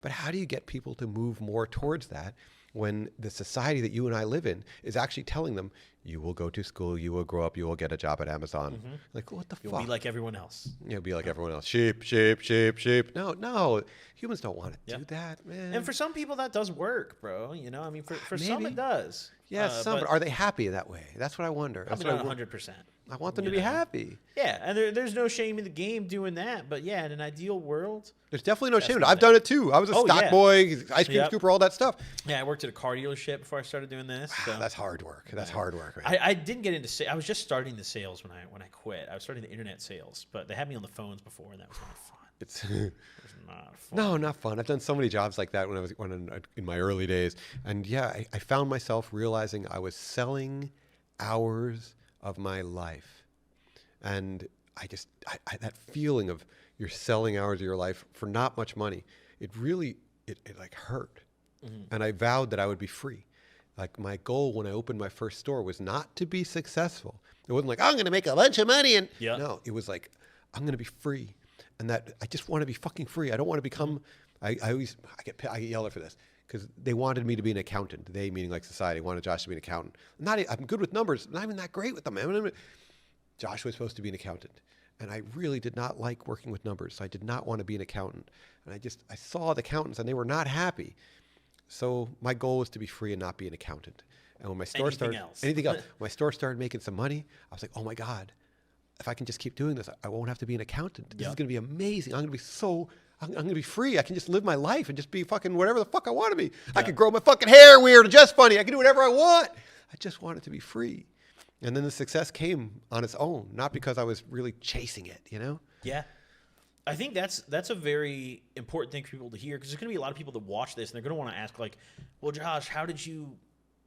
But how do you get people to move more towards that when the society that you and I live in is actually telling them, you will go to school, you will grow up, you will get a job at Amazon. Mm-hmm. Like, what the fuck? You'll be like everyone else. You'll be like everyone else. Sheep, sheep, sheep, sheep. No. Humans don't want to do that, man. And for some people, that does work, bro. You know, I mean, for some it does. Yeah, but are they happy that way? That's what I wonder. Probably not 100%. I want them to be happy. Yeah, and there's no shame in the game doing that. But yeah, in an ideal world, there's definitely no shame. I've done it too. I was a stock boy, ice cream scooper, all that stuff. Yeah, I worked at a car dealership before I started doing this. So. That's hard work. That's hard work. Man. I didn't get into sales. I was just starting the sales when I quit. I was starting the internet sales, but they had me on the phones before, and that was not fun. It's not fun. No, not fun. I've done so many jobs like that when in my early days, and yeah, I found myself realizing I was selling hours of my life, and I that feeling of you're selling hours of your life for not much money, it really it like hurt, and I vowed that I would be free. Like my goal when I opened my first store was not to be successful. It wasn't like I'm going to make a bunch of money, and no, it was like I'm going to be free. And that I just want to be fucking free. I don't want to become. I get yelled at for this because they wanted me to be an accountant. They, meaning like society, wanted Josh to be an accountant. I'm good with numbers. Not even that great with them. Josh was supposed to be an accountant, and I really did not like working with numbers. So I did not want to be an accountant. And I saw the accountants, and they were not happy. So my goal was to be free and not be an accountant. And when my store anything else, when my store started making some money, I was like, oh my God. If I can just keep doing this, I won't have to be an accountant. This is going to be amazing. I'm going to be free. I can just live my life and just be fucking whatever the fuck I want to be. I can grow my fucking hair weird or just funny. I can do whatever I want. I just wanted to be free. And then the success came on its own, not because I was really chasing it, you know? Yeah. I think that's a very important thing for people to hear, because there's going to be a lot of people that watch this and they're going to want to ask, like, well, Josh, how did you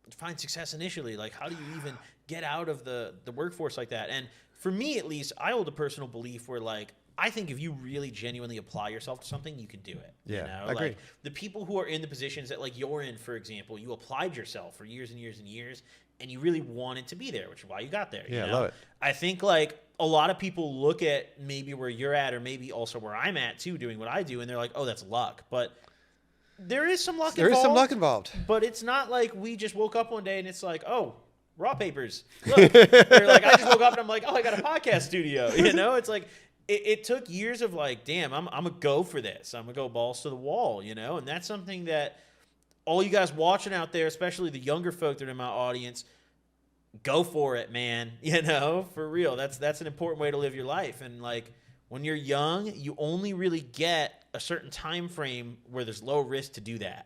find success initially? Like, how do you even get out of the workforce like that? And for me, at least, I hold a personal belief where, like, I think if you really genuinely apply yourself to something, you can do it. Yeah, you know? I agree. Like, the people who are in the positions that, like, you're in, for example, you applied yourself for years and years and years, and you really wanted to be there, which is why you got there. Yeah, you know? I love it. I think, like, a lot of people look at maybe where you're at, or maybe also where I'm at, too, doing what I do, and they're like, oh, that's luck. But there is some luck involved. There is some luck involved. But it's not like we just woke up one day and it's like, oh, raw papers. Look. They're like, I just woke up and I'm like, oh, I got a podcast studio. You know, it's like it took years of like, damn, I'm gonna go for this. I'm gonna go balls to the wall, you know? And that's something that all you guys watching out there, especially the younger folk that are in my audience, go for it, man. You know, for real. That's an important way to live your life. And like when you're young, you only really get a certain time frame where there's low risk to do that.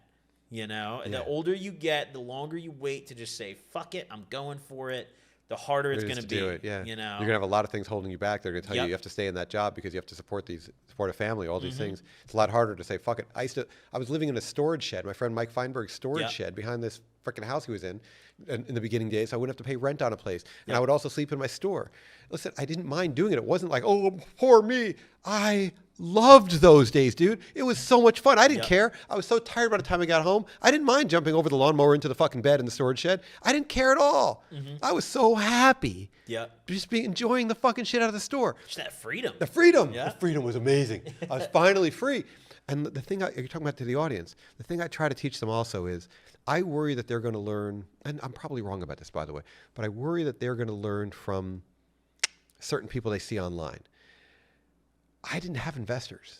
You know, and the older you get, the longer you wait to just say, fuck it, I'm going for it, the harder it's going to be. Do it, yeah. You know, you're going to have a lot of things holding you back. They're going to tell you have to stay in that job because you have to support a family, all these things. It's a lot harder to say, fuck it. I was living in a storage shed, my friend Mike Feinberg's storage shed behind this freaking house he was in the beginning days. So I wouldn't have to pay rent on a place. And I would also sleep in my store. Listen, I didn't mind doing it. It wasn't like, oh, poor me. I loved those days, dude. It was so much fun. I didn't care. I was so tired by the time I got home. I didn't mind jumping over the lawnmower into the fucking bed in the storage shed. I didn't care at all. I was so happy. Just enjoying the fucking shit out of the store. Just that freedom. The freedom. The freedom was amazing. I was finally free. And the thing you're talking about to the audience, the thing I try to teach them also is I worry that they're going to learn, and I'm probably wrong about this, by the way, but I worry that they're going to learn from certain people they see online. I didn't have investors.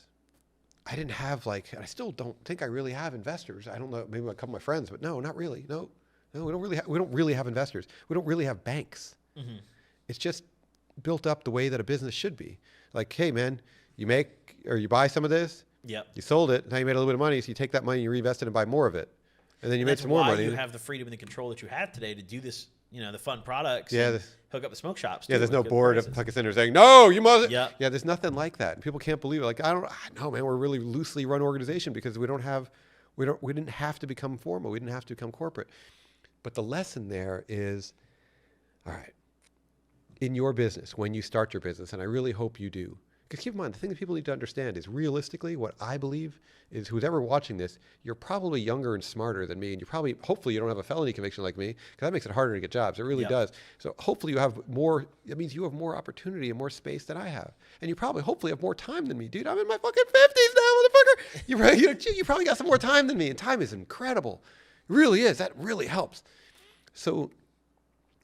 I didn't have I still don't think I really have investors. I don't know, maybe a couple of my friends, but no, not really. No, we don't really have investors. We don't really have banks. It's just built up the way that a business should be. Like, hey man, you buy some of this. You sold it. Now you made a little bit of money. So you take that money, you reinvest it and buy more of it. And then you made some more money. You have the freedom and the control that you have today to do this, you know, the fun products. Hook up the smoke shops. There's no board of like a center saying, no, you must. Yeah, there's nothing like that. And people can't believe it. Like, I know, man, we're a really loosely run organization because we didn't have to become formal. We didn't have to become corporate. But the lesson there is, all right, in your business, when you start your business, and I really hope you do, Because keep in mind, the thing that people need to understand is realistically what I believe is who's ever watching this, you're probably younger and smarter than me. And hopefully you don't have a felony conviction like me, because that makes it harder to get jobs. It really does. So hopefully you have more, that means you have more opportunity and more space than I have. And you hopefully have more time than me, dude. I'm in my fucking 50s now, motherfucker. You probably got some more time than me. And time is incredible. It really is. That really helps. So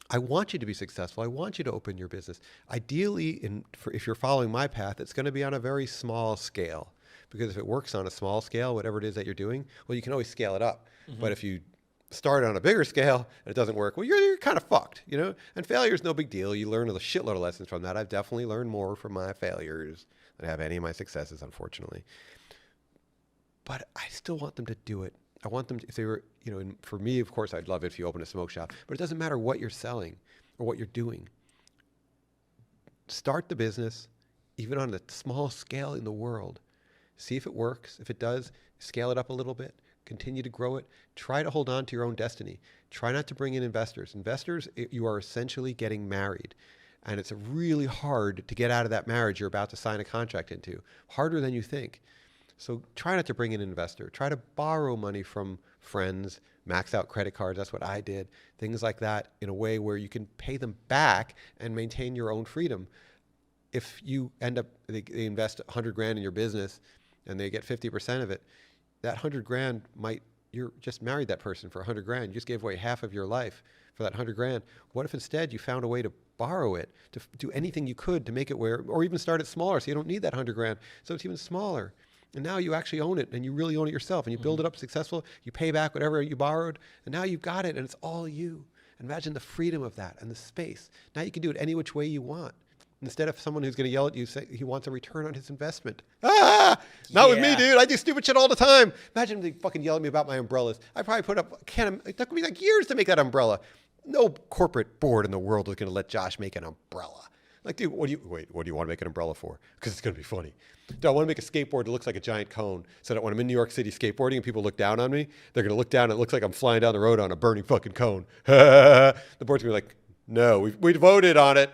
I want you to be successful. I want you to open your business. Ideally, if you're following my path, it's going to be on a very small scale. Because if it works on a small scale, whatever it is that you're doing, well, you can always scale it up. Mm-hmm. But if you start on a bigger scale and it doesn't work, well, you're kind of fucked, you know? And failure is no big deal. You learn a shitload of lessons from that. I've definitely learned more from my failures than I have any of my successes, unfortunately. But I still want them to do it. I want them to, if they were, and for me, of course, I'd love it if you open a smoke shop, but it doesn't matter what you're selling or what you're doing. Start the business, even on a small scale in the world. See if it works. If it does, scale it up a little bit, continue to grow it. Try to hold on to your own destiny. Try not to bring in investors. Investors, you are essentially getting married. And it's really hard to get out of that marriage you're about to sign a contract into. Harder than you think. So try not to bring in an investor. Try to borrow money from friends, max out credit cards. That's what I did. Things like that in a way where you can pay them back and maintain your own freedom. If you end up, they invest 100 grand in your business and they get 50% of it, that 100 grand you're just married that person for 100 grand. You just gave away half of your life for that 100 grand. What if instead you found a way to borrow it, to do anything you could to make it or even start it smaller so you don't need that 100 grand. So it's even smaller. And now you actually own it and you really own it yourself and you build it up successful. You pay back whatever you borrowed and now you've got it and it's all you. Imagine the freedom of that and the space. Now you can do it any which way you want. Instead of someone who's going to yell at you, say he wants a return on his investment. Not with me, dude. I do stupid shit all the time. Imagine if they fucking yell at me about my umbrellas. I probably put up, it took me like years to make that umbrella. No corporate board in the world is going to let Josh make an umbrella. Like, dude, what do you want to make an umbrella for? Because it's going to be funny. Dude, I want to make a skateboard that looks like a giant cone so that when I'm in New York City skateboarding and people look down on me, they're going to look down and it looks like I'm flying down the road on a burning fucking cone. The board's going to be like, no, we voted on it.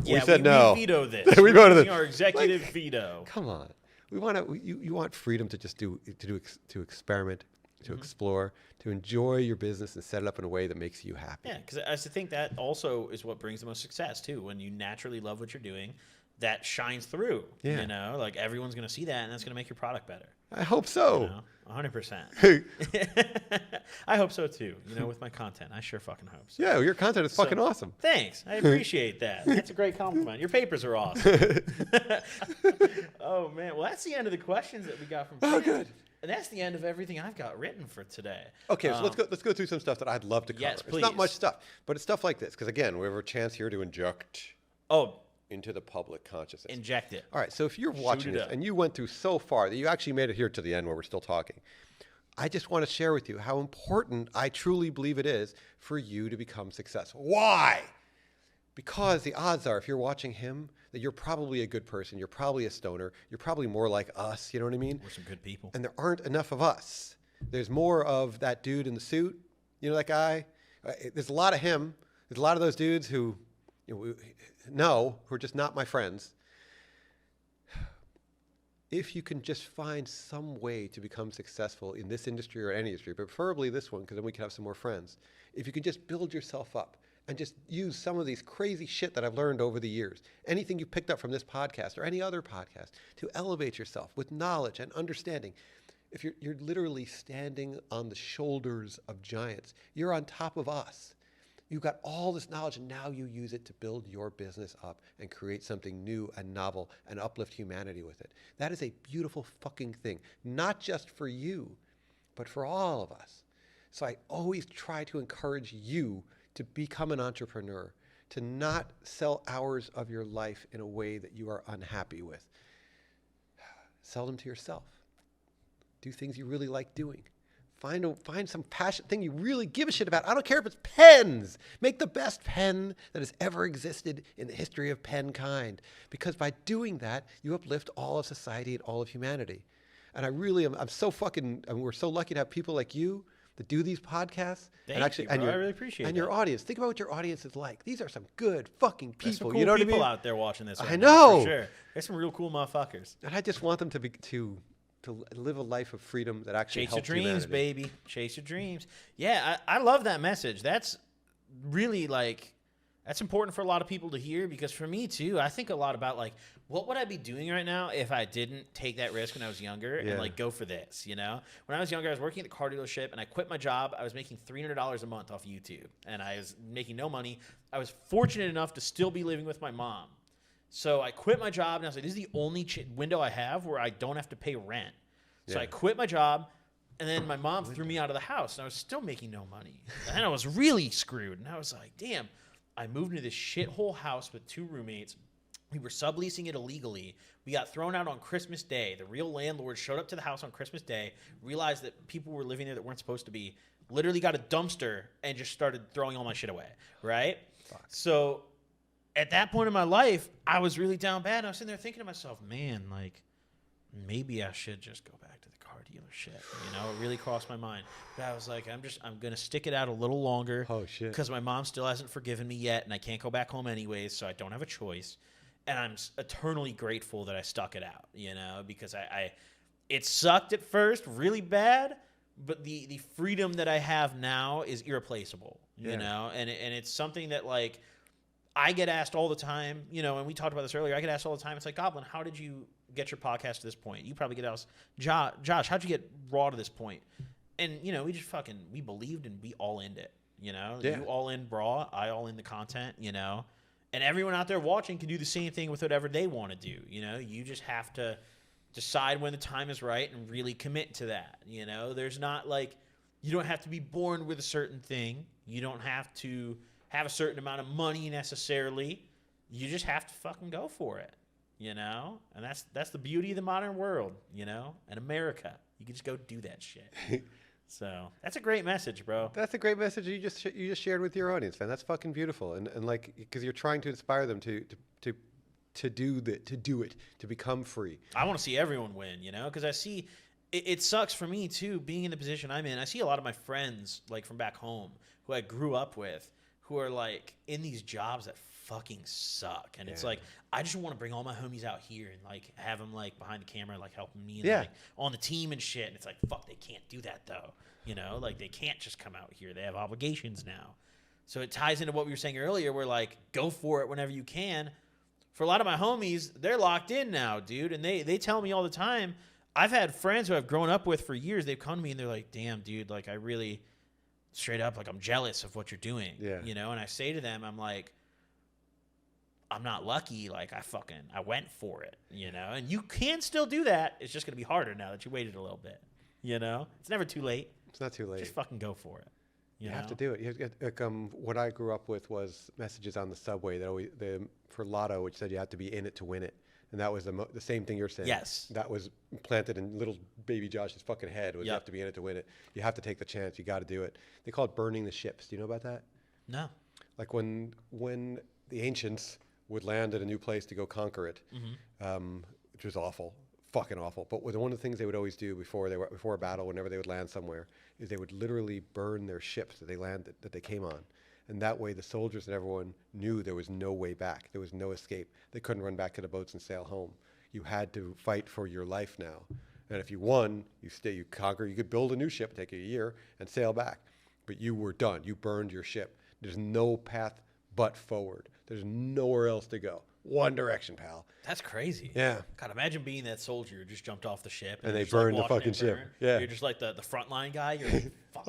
Yeah, we said no. We veto this. We voted this. Our executive veto. Come on. We want you want freedom to just to experiment, to explore, to enjoy your business and set it up in a way that makes you happy. Yeah, because I think that also is what brings the most success too. When you naturally love what you're doing, that shines through. Yeah. You know, like everyone's going to see that, and that's going to make your product better. I hope so. You know? 100%. I hope so too. You know, with my content, I sure fucking hope so. Yeah, your content is fucking awesome. Thanks. I appreciate that. That's a great compliment. Your papers are awesome. Oh man. Well, that's the end of the questions that we got from fans. Oh, good. And that's the end of everything I've got written for today. Okay, so let's go through some stuff that I'd love to cover. Yes, please. It's not much stuff, but it's stuff like this because again, we have a chance here to inject into the public consciousness. Inject it. All right, so if you're watching this and you went through so far that you actually made it here to the end where we're still talking, I just want to share with you how important I truly believe it is for you to become successful. Why? Because the odds are, if you're watching him, that you're probably a good person. You're probably a stoner. You're probably more like us. You know what I mean? We're some good people. And there aren't enough of us. There's more of that dude in the suit. You know that guy? There's a lot of him. There's a lot of those dudes who, who are just not my friends. If you can just find some way to become successful in this industry or any industry, but preferably this one, because then we can have some more friends. If you can just build yourself up and just use some of these crazy shit that I've learned over the years, anything you picked up from this podcast or any other podcast, to elevate yourself with knowledge and understanding. If you're literally standing on the shoulders of giants, you're on top of us. You've got all this knowledge and now you use it to build your business up and create something new and novel and uplift humanity with it. That is a beautiful fucking thing, not just for you, but for all of us. So I always try to encourage you to become an entrepreneur, to not sell hours of your life in a way that you are unhappy with. Sell them to yourself. Do things you really like doing. Find some passion thing you really give a shit about. I don't care if it's pens. Make the best pen that has ever existed in the history of pen kind. Because by doing that, you uplift all of society and all of humanity. And I really am, we're so lucky to have people like you that do these podcasts. Thank you, bro. I really appreciate and that. your audience. Think about what your audience is like. These are some good fucking people. There's some cool you know people what I mean? out there watching this. Right I now, know. for sure. There's some real cool motherfuckers. And I just want them to live a life of freedom that actually Chase your helps dreams, humanity. baby. Chase your dreams. Yeah, I love that message. That's really that's important for a lot of people to hear, because for me too, I think a lot about what would I be doing right now if I didn't take that risk when I was younger and go for this, When I was younger, I was working at the car dealership and I quit my job. I was making $300 a month off YouTube and I was making no money. I was fortunate enough to still be living with my mom. So I quit my job and I was like, this is the only window I have where I don't have to pay rent. So I quit my job, and then my mom threw me out of the house, and I was still making no money. And I was really screwed. And I was like, damn, I moved into this shithole house with 2 roommates. We were subleasing it illegally. We got thrown out on Christmas Day. The real landlord showed up to the house on Christmas Day, realized that people were living there that weren't supposed to be, literally got a dumpster, and just started throwing all my shit away, right? Fuck. So at that point in my life, I was really down bad. And I was sitting there thinking to myself, man, maybe I should just go back to the car dealership. It really crossed my mind. But I was like, I'm going to stick it out a little longer. Oh, shit. Because my mom still hasn't forgiven me yet, and I can't go back home anyways, so I don't have a choice. And I'm eternally grateful that I stuck it out, because it sucked at first really bad, but the freedom that I have now is irreplaceable, you know? And it's something that, I get asked all the time, and we talked about this earlier. I get asked all the time. It's like, Goblin, how did you get your podcast to this point? You probably get asked, Josh, how'd you get Raw to this point? And, we just we believed and we all in it, Yeah. You all in Raw, I all in the content, And everyone out there watching can do the same thing with whatever they want to do, You just have to decide when the time is right and really commit to that, There's not you don't have to be born with a certain thing. You don't have to have a certain amount of money necessarily. You just have to fucking go for it, And that's the beauty of the modern world, and America. You can just go do that shit. So that's a great message, bro. That's a great message you just shared with your audience, man. That's fucking beautiful, and because you're trying to inspire them to do it, to become free. I want to see everyone win, because I see it sucks for me too, being in the position I'm in. I see a lot of my friends from back home who I grew up with, who are in these jobs that fucking suck. And it's I just want to bring all my homies out here and have them behind the camera, helping me and on the team and shit. And it's fuck, they can't do that though. They can't just come out here. They have obligations now. So it ties into what we were saying earlier, where go for it whenever you can. For a lot of my homies, they're locked in now, dude. And they tell me all the time. I've had friends who I've grown up with for years. They've come to me and they're like, damn, dude, I really straight up, I'm jealous of what you're doing, And I say to them, I'm like, I'm not lucky. I went for it, and you can still do that. It's just going to be harder now that you waited a little bit, It's never too late. It's not too late. Just fucking go for it. You have to do it. You have to get, what I grew up with was messages on the subway that for Lotto, which said you had to be in it to win it. And that was the same thing you're saying. Yes. That was planted in little baby Josh's fucking head. You have to be in it to win it. You have to take the chance. You got to do it. They call it burning the ships. Do you know about that? No. When the ancients would land at a new place to go conquer it, which was awful, fucking awful. But one of the things they would always do before a battle, whenever they would land somewhere, is they would literally burn their ships that they came on. And that way the soldiers and everyone knew there was no way back. There was no escape. They couldn't run back to the boats and sail home. You had to fight for your life now. And if you won, you conquer. You could build a new ship, take a year, and sail back. But you were done. You burned your ship. There's no path but forward. There's nowhere else to go. One direction, pal. That's crazy. Yeah. God, imagine being that soldier who just jumped off the ship. And they burned the fucking ship. Yeah. You're just the frontline guy. You're fuck.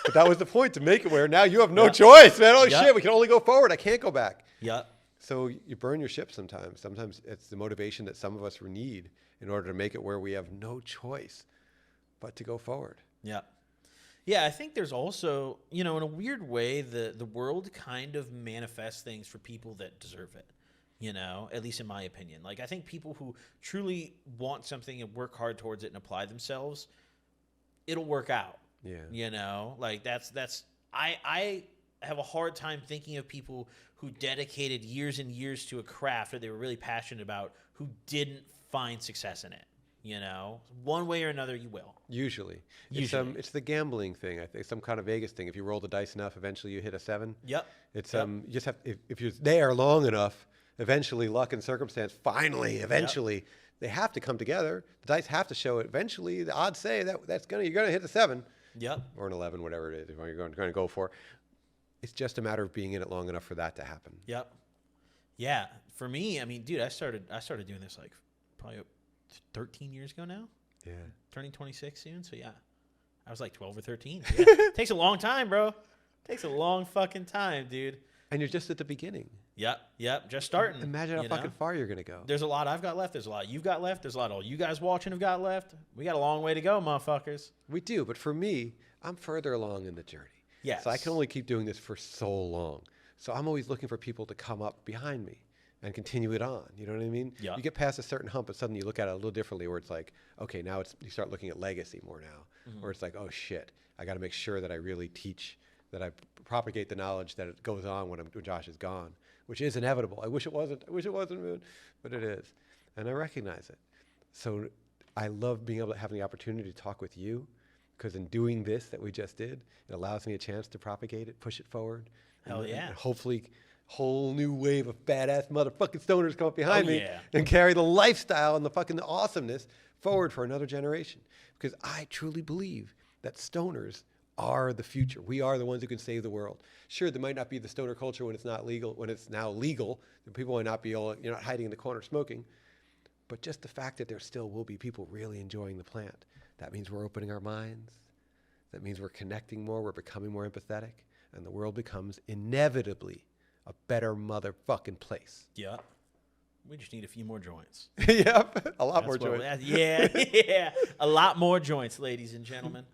But that was the point, to make it where now you have no choice, man. Oh, shit, we can only go forward. I can't go back. Yeah. So you burn your ship sometimes. Sometimes it's the motivation that some of us need in order to make it where we have no choice but to go forward. Yeah. Yeah, I think there's also, in a weird way, the world kind of manifests things for people that deserve it, at least in my opinion. I think people who truly want something and work hard towards it and apply themselves, it'll work out. Yeah. I have a hard time thinking of people who dedicated years and years to a craft that they were really passionate about who didn't find success in it. You know, one way or another, you will. Usually. Usually. It's the gambling thing. I think some kind of Vegas thing. If you roll the dice enough, eventually you hit a 7. Yep. It's Yep. you just have if you're there long enough, eventually luck and circumstance eventually they have to come together. The dice have to show it. Eventually, the odds say you're gonna hit the 7. Yep. Or an 11, whatever it is you're going to go for. It's just a matter of being in it long enough for that to happen. Yep. Yeah. For me, I mean, dude, I started doing this like probably 13 years ago now. Yeah. Turning 26 soon. So yeah, I was like 12 or 13. Yeah. Takes a long time, bro. Takes a long fucking time, dude. And you're just at the beginning. Yep. Just starting. Imagine how fucking far you're going to go. There's a lot I've got left. There's a lot you've got left. There's a lot all you guys watching have got left. We got a long way to go, motherfuckers. We do. But for me, I'm further along in the journey. Yes. So I can only keep doing this for so long. So I'm always looking for people to come up behind me and continue it on. You know what I mean? Yeah. You get past a certain hump, but suddenly you look at it a little differently where it's like, okay, now you start looking at legacy more now. Where it's like, oh shit, I got to make sure that I really teach, that I propagate the knowledge that it goes on when Josh is gone, which is inevitable. I wish it wasn't, man, but it is. And I recognize it. So I love being able to have the opportunity to talk with you, because in doing this that we just did, it allows me a chance to propagate it, push it forward. Hell yeah. And hopefully whole new wave of badass motherfucking stoners come up behind me yeah. and carry the lifestyle and the fucking awesomeness forward for another generation. Because I truly believe that stoners are the future. We are the ones who can save the world. Sure, there might not be the stoner culture when it's not legal, when it's now legal. People might not be all, you're not hiding in the corner smoking. But just the fact that there still will be people really enjoying the plant, that means we're opening our minds. That means we're connecting more, we're becoming more empathetic, and the world becomes inevitably a better motherfucking place. Yep. We just need a few more joints. Yep, a lot That's more what joints. Yeah. A lot more joints, ladies and gentlemen.